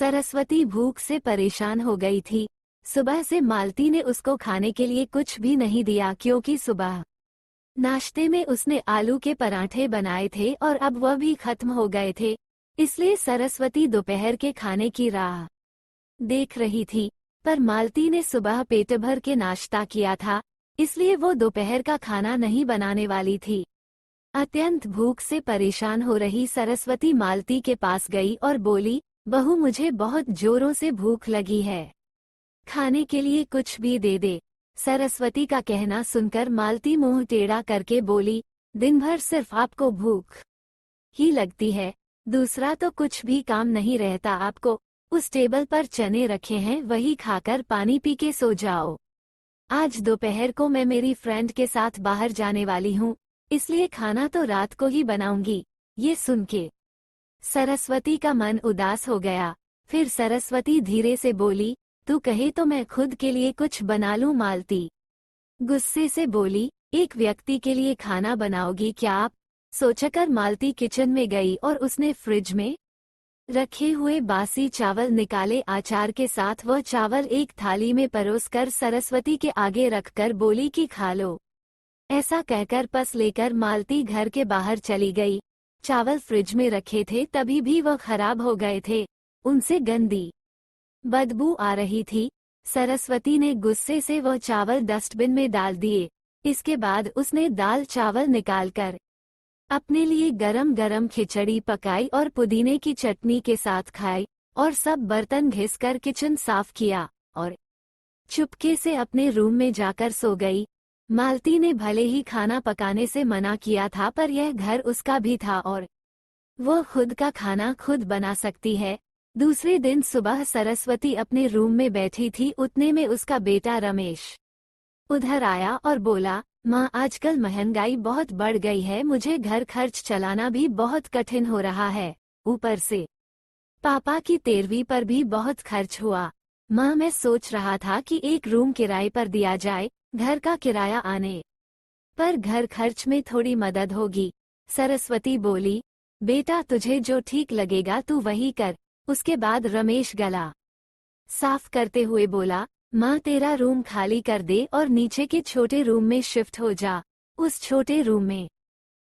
सरस्वती भूख से परेशान हो गई थी। सुबह से मालती ने उसको खाने के लिए कुछ भी नहीं दिया क्योंकि सुबह नाश्ते में उसने आलू के पराठे बनाए थे और अब वह भी खत्म हो गए थे। इसलिए सरस्वती दोपहर के खाने की राह देख रही थी। पर मालती ने सुबह पेट भर के नाश्ता किया था, इसलिए वो दोपहर का खाना नहीं बनाने वाली थी। अत्यंत भूख से परेशान हो रही सरस्वती मालती के पास गई और बोली, बहू मुझे बहुत जोरों से भूख लगी है, खाने के लिए कुछ भी दे दे। सरस्वती का कहना सुनकर मालती मुंह टेढ़ा करके बोली, दिन भर सिर्फ आपको भूख ही लगती है, दूसरा तो कुछ भी काम नहीं रहता आपको। उस टेबल पर चने रखे हैं, वही खाकर पानी पी के सो जाओ। आज दोपहर को मैं मेरी फ्रेंड के साथ बाहर जाने वाली हूँ, इसलिए खाना तो रात को ही बनाऊंगी। ये सुन के सरस्वती का मन उदास हो गया। फिर सरस्वती धीरे से बोली, तू कहे तो मैं खुद के लिए कुछ बना लूं। मालती गुस्से से बोली, एक व्यक्ति के लिए खाना बनाओगी क्या आप? सोचकर मालती किचन में गई और उसने फ्रिज में रखे हुए बासी चावल निकाले। आचार के साथ वह चावल एक थाली में परोसकर सरस्वती के आगे रखकर बोली कि खा लो। ऐसा कहकर पस लेकर मालती घर के बाहर चली गई। चावल फ्रिज में रखे थे तभी भी वह खराब हो गए थे, उनसे गंदी बदबू आ रही थी। सरस्वती ने गुस्से से वह चावल डस्टबिन में डाल दिए। इसके बाद उसने दाल चावल निकालकर अपने लिए गरम गरम खिचड़ी पकाई और पुदीने की चटनी के साथ खाई और सब बर्तन घिसकर किचन साफ किया और चुपके से अपने रूम में जाकर सो गई। मालती ने भले ही खाना पकाने से मना किया था, पर यह घर उसका भी था और वो खुद का खाना खुद बना सकती है। दूसरे दिन सुबह सरस्वती अपने रूम में बैठी थी, उतने में उसका बेटा रमेश उधर आया और बोला, माँ आजकल महंगाई बहुत बढ़ गई है, मुझे घर खर्च चलाना भी बहुत कठिन हो रहा है, ऊपर से पापा की 13वीं पर भी बहुत खर्च हुआ। माँ मैं सोच रहा था कि एक रूम किराए पर दिया जाए, घर का किराया आने पर घर खर्च में थोड़ी मदद होगी। सरस्वती बोली, बेटा तुझे जो ठीक लगेगा तू वही कर। उसके बाद रमेश गला साफ करते हुए बोला, माँ तेरा रूम खाली कर दे और नीचे के छोटे रूम में शिफ्ट हो जा। उस छोटे रूम में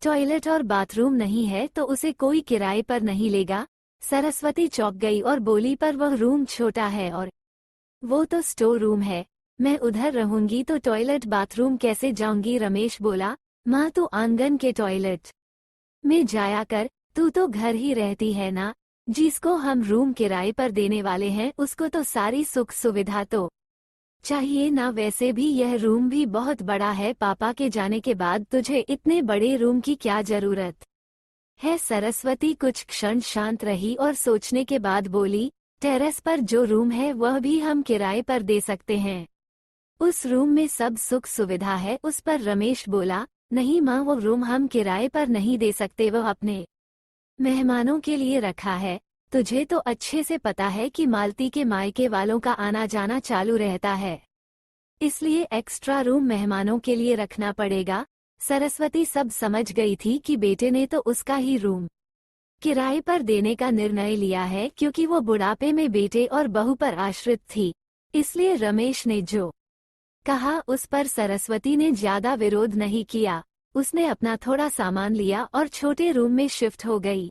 टॉयलेट और बाथरूम नहीं है तो उसे कोई किराए पर नहीं लेगा। सरस्वती चौंक गई और बोली, पर वह रूम छोटा है और वो तो स्टोर रूम है, मैं उधर रहूंगी तो टॉयलेट बाथरूम कैसे जाऊंगी? रमेश बोला, माँ तू आंगन के टॉयलेट में जाया कर, तू तो घर ही रहती है ना। जिसको हम रूम किराए पर देने वाले हैं उसको तो सारी सुख सुविधा तो चाहिए ना। वैसे भी यह रूम भी बहुत बड़ा है, पापा के जाने के बाद तुझे इतने बड़े रूम की क्या जरूरत है? सरस्वती कुछ क्षण शांत रही और सोचने के बाद बोली, टेरेस पर जो रूम है वह भी हम किराए पर दे सकते हैं, उस रूम में सब सुख सुविधा है। उस पर रमेश बोला, नहीं माँ वो रूम हम किराए पर नहीं दे सकते, वह अपने मेहमानों के लिए रखा है। तुझे तो अच्छे से पता है कि मालती के मायके वालों का आना जाना चालू रहता है, इसलिए एक्स्ट्रा रूम मेहमानों के लिए रखना पड़ेगा। सरस्वती सब समझ गई थी कि बेटे ने तो उसका ही रूम किराए पर देने का निर्णय लिया है, क्योंकि वो बुढ़ापे में बेटे और बहू पर आश्रित थी। इसलिए रमेश ने जो कहा उस पर सरस्वती ने ज्यादा विरोध नहीं किया। उसने अपना थोड़ा सामान लिया और छोटे रूम में शिफ्ट हो गई।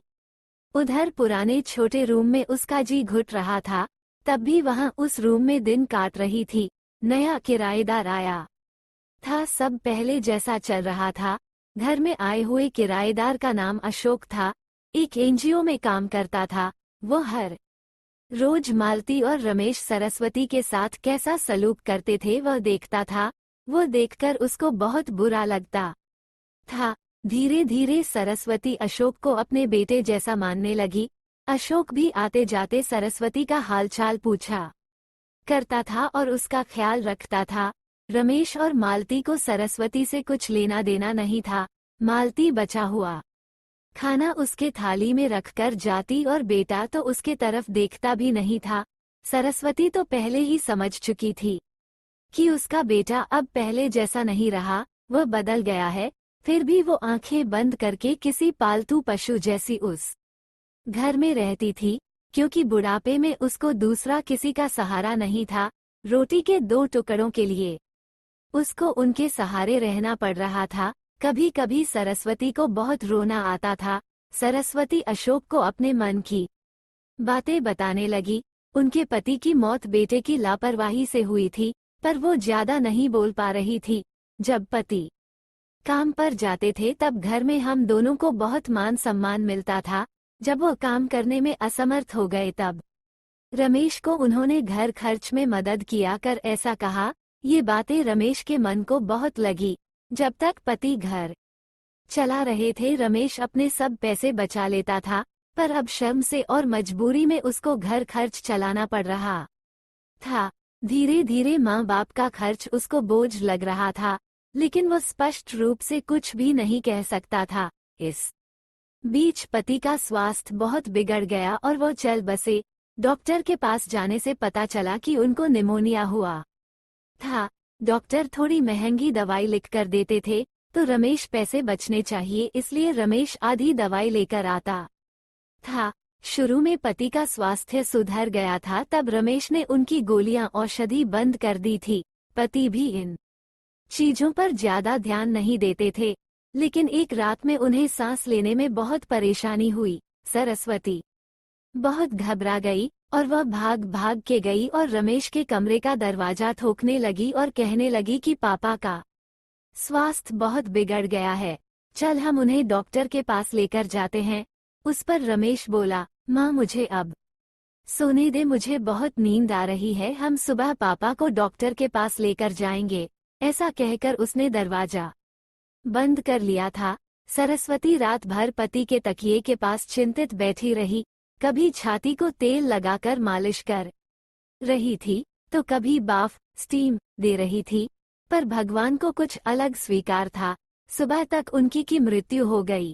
उधर पुराने छोटे रूम में उसका जी घुट रहा था, तब भी वहां उस रूम में दिन काट रही थी। नया किराएदार आया था, सब पहले जैसा चल रहा था। घर में आए हुए किराएदार का नाम अशोक था, एक एनजीओ में काम करता था। वो हर रोज मालती और रमेश सरस्वती के साथ कैसा सलूक करते थे वह देखता था। वो देखकर उसको बहुत बुरा लगता था। धीरे धीरे सरस्वती अशोक को अपने बेटे जैसा मानने लगी। अशोक भी आते जाते सरस्वती का हालचाल पूछा करता था और उसका ख्याल रखता था। रमेश और मालती को सरस्वती से कुछ लेना देना नहीं था। मालती बचा हुआ खाना उसके थाली में रखकर जाती और बेटा तो उसके तरफ देखता भी नहीं था। सरस्वती तो पहले ही समझ चुकी थी कि उसका बेटा अब पहले जैसा नहीं रहा, वह बदल गया है। फिर भी वो आंखें बंद करके किसी पालतू पशु जैसी उस घर में रहती थी। क्योंकि बुढ़ापे में उसको दूसरा किसी का सहारा नहीं था। रोटी के 2 टुकड़ों के लिए उसको उनके सहारे रहना पड़ रहा था। कभी कभी सरस्वती को बहुत रोना आता था। सरस्वती अशोक को अपने मन की बातें बताने लगी। उनके पति की मौत बेटे की लापरवाही से हुई थी, पर वो ज्यादा नहीं बोल पा रही थी। जब पति काम पर जाते थे तब घर में हम दोनों को बहुत मान सम्मान मिलता था। जब वो काम करने में असमर्थ हो गए तब रमेश को उन्होंने घर खर्च में मदद किया कर ऐसा कहा। ये बातें रमेश के मन को बहुत लगी। जब तक पति घर चला रहे थे रमेश अपने सब पैसे बचा लेता था, पर अब शर्म से और मजबूरी में उसको घर खर्च चलाना पड़ रहा था। धीरे धीरे माँ बाप का खर्च उसको बोझ लग रहा था, लेकिन वो स्पष्ट रूप से कुछ भी नहीं कह सकता था। इस बीच पति का स्वास्थ्य बहुत बिगड़ गया और वो चल बसे। डॉक्टर के पास जाने से पता चला कि उनको निमोनिया हुआ था। डॉक्टर थोड़ी महंगी दवाई लिखकर देते थे, तो रमेश पैसे बचने चाहिए इसलिए रमेश आधी दवाई लेकर आता था। शुरू में पति का स्वास्थ्य सुधर गया था, तब रमेश ने उनकी गोलियां औषधि बंद कर दी थी। पति भी इन चीजों पर ज्यादा ध्यान नहीं देते थे, लेकिन एक रात में उन्हें सांस लेने में बहुत परेशानी हुई। सरस्वती बहुत घबरा गई और वह भाग भाग के गई और रमेश के कमरे का दरवाजा ठोकने लगी और कहने लगी कि पापा का स्वास्थ्य बहुत बिगड़ गया है, चल हम उन्हें डॉक्टर के पास लेकर जाते हैं। उस पर रमेश बोला, माँ मुझे अब सोने दे, मुझे बहुत नींद आ रही है, हम सुबह पापा को डॉक्टर के पास लेकर जाएंगे। ऐसा कहकर उसने दरवाजा बंद कर लिया था। सरस्वती रात भर पति के तकिए के पास चिंतित बैठी रही। कभी छाती को तेल लगाकर मालिश कर रही थी, तो कभी बाफ स्टीम दे रही थी, पर भगवान को कुछ अलग स्वीकार था। सुबह तक उनकी की मृत्यु हो गई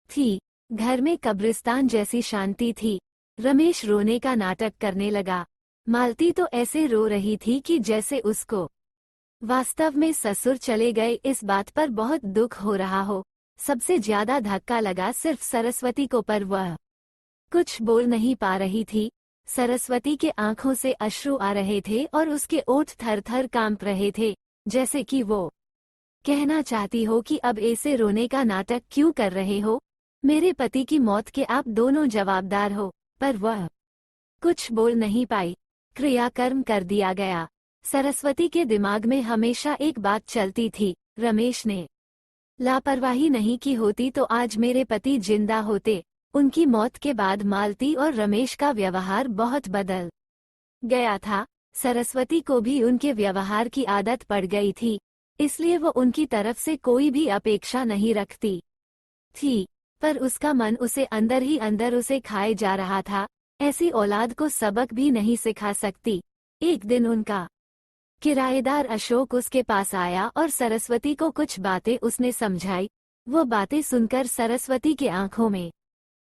थी। घर में कब्रिस्तान जैसी शांति थी। रमेश रोने का नाटक करने लगा। मालती तो ऐसे रो रही थी कि जैसे उसको वास्तव में ससुर चले गए इस बात पर बहुत दुख हो रहा हो। सबसे ज्यादा धक्का लगा सिर्फ सरस्वती को, पर वह कुछ बोल नहीं पा रही थी। सरस्वती के आंखों से अश्रु आ रहे थे और उसके ओठ थर थर कांप रहे थे, जैसे कि वो कहना चाहती हो कि अब ऐसे रोने का नाटक क्यों कर रहे हो, मेरे पति की मौत के आप दोनों जवाबदार हो। पर वह कुछ बोल नहीं पाई। क्रियाकर्म कर दिया गया। सरस्वती के दिमाग में हमेशा एक बात चलती थी, रमेश ने लापरवाही नहीं की होती तो आज मेरे पति जिंदा होते। उनकी मौत के बाद मालती और रमेश का व्यवहार बहुत बदल गया था। सरस्वती को भी उनके व्यवहार की आदत पड़ गई थी, इसलिए वो उनकी तरफ से कोई भी अपेक्षा नहीं रखती थी, पर उसका मन उसे अंदर ही अंदर उसे खाए जा रहा था। ऐसी औलाद को सबक भी नहीं सिखा सकती। एक दिन उनका किराएदार अशोक उसके पास आया और सरस्वती को कुछ बातें उसने समझाई। वो बातें सुनकर सरस्वती की आंखों में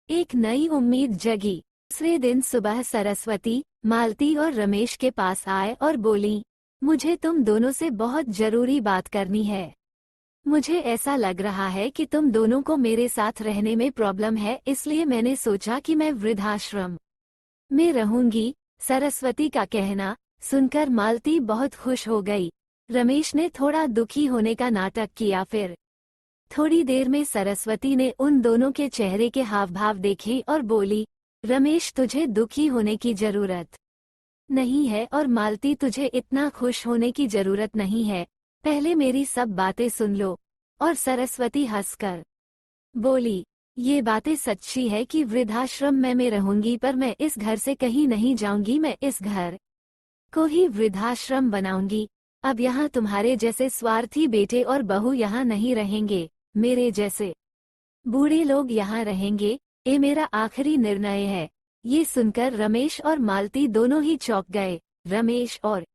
एक नई उम्मीद जगी। दूसरे दिन सुबह सरस्वती मालती और रमेश के पास आए और बोली, मुझे तुम दोनों से बहुत जरूरी बात करनी है। मुझे ऐसा लग रहा है कि तुम दोनों को मेरे साथ रहने में प्रॉब्लम है, इसलिए मैंने सोचा कि मैं वृद्धाश्रम में रहूंगी। सरस्वती का कहना सुनकर मालती बहुत खुश हो गई। रमेश ने थोड़ा दुखी होने का नाटक किया। फिर थोड़ी देर में सरस्वती ने उन दोनों के चेहरे के हाव भाव देखे और बोली, रमेश तुझे दुखी होने की जरूरत नहीं है और मालती तुझे इतना खुश होने की जरूरत नहीं है। पहले मेरी सब बातें सुन लो। और सरस्वती हंसकर बोली, ये बातें सच्ची है कि वृद्धाश्रम में रहूंगी, पर मैं इस घर से कहीं नहीं जाऊंगी। मैं इस घर को ही वृद्धाश्रम बनाऊंगी। अब यहाँ तुम्हारे जैसे स्वार्थी बेटे और बहू यहाँ नहीं रहेंगे, मेरे जैसे बूढ़े लोग यहाँ रहेंगे। ये मेरा आखिरी निर्णय है। ये सुनकर रमेश और मालती दोनों ही चौंक गए। रमेश और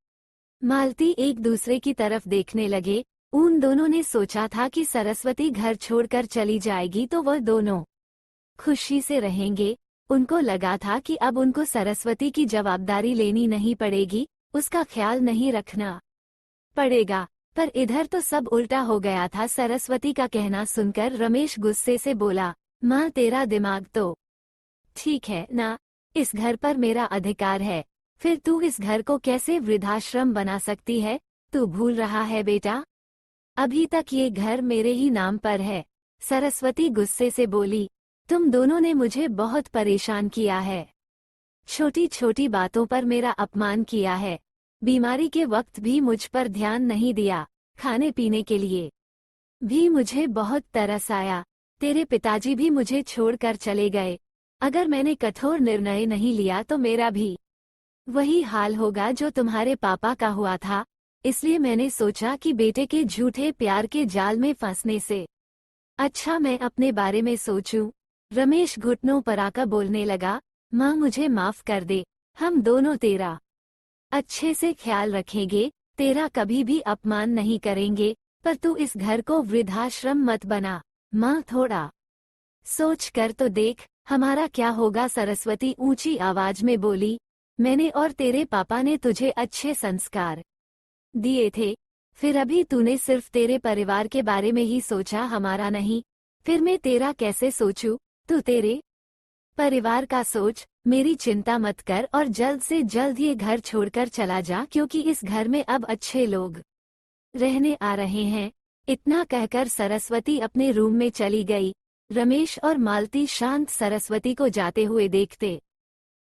मालती एक दूसरे की तरफ देखने लगे। उन दोनों ने सोचा था कि सरस्वती घर छोड़कर चली जाएगी तो वह दोनों खुशी से रहेंगे। उनको लगा था कि अब उनको सरस्वती की जवाबदारी लेनी नहीं पड़ेगी, उसका ख्याल नहीं रखना पड़ेगा। पर इधर तो सब उल्टा हो गया था। सरस्वती का कहना सुनकर रमेश गुस्से से बोला, माँ तेरा दिमाग तो ठीक है ना, इस घर पर मेरा अधिकार है, फिर तू इस घर को कैसे वृद्धाश्रम बना सकती है? तू भूल रहा है बेटा, अभी तक ये घर मेरे ही नाम पर है। सरस्वती गुस्से से बोली, तुम दोनों ने मुझे बहुत परेशान किया है। छोटी छोटी बातों पर मेरा अपमान किया है। बीमारी के वक्त भी मुझ पर ध्यान नहीं दिया। खाने पीने के लिए भी मुझे बहुत तरस आया। तेरे पिताजी भी मुझे छोड़कर चले गए। अगर मैंने कठोर निर्णय नहीं लिया तो मेरा भी वही हाल होगा जो तुम्हारे पापा का हुआ था। इसलिए मैंने सोचा कि बेटे के झूठे प्यार के जाल में फंसने से अच्छा मैं अपने बारे में सोचूं। रमेश घुटनों पर आकर बोलने लगा, माँ मुझे माफ कर दे, हम दोनों तेरा अच्छे से ख्याल रखेंगे, तेरा कभी भी अपमान नहीं करेंगे, पर तू इस घर को वृद्धाश्रम मत बना। माँ थोड़ा सोच कर तो देख, हमारा क्या होगा। सरस्वती ऊंची आवाज में बोली, मैंने और तेरे पापा ने तुझे अच्छे संस्कार दिए थे, फिर अभी तूने सिर्फ तेरे परिवार के बारे में ही सोचा, हमारा नहीं। फिर मैं तेरा कैसे सोचूं? तू तेरे परिवार का सोच, मेरी चिंता मत कर और जल्द से जल्द ये घर छोड़कर चला जा, क्योंकि इस घर में अब अच्छे लोग रहने आ रहे हैं। इतना कहकर सरस्वती अपने रूम में चली गई। रमेश और मालती शांत सरस्वती को जाते हुए देखते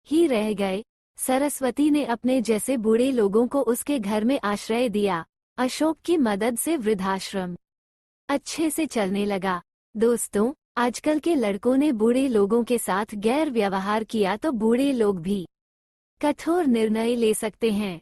ही रह गए। सरस्वती ने अपने जैसे बूढ़े लोगों को उसके घर में आश्रय दिया। अशोक की मदद से वृद्धाश्रम अच्छे से चलने लगा। दोस्तों, आजकल के लड़कों ने बूढ़े लोगों के साथ गैर व्यवहार किया तो बूढ़े लोग भी कठोर निर्णय ले सकते हैं।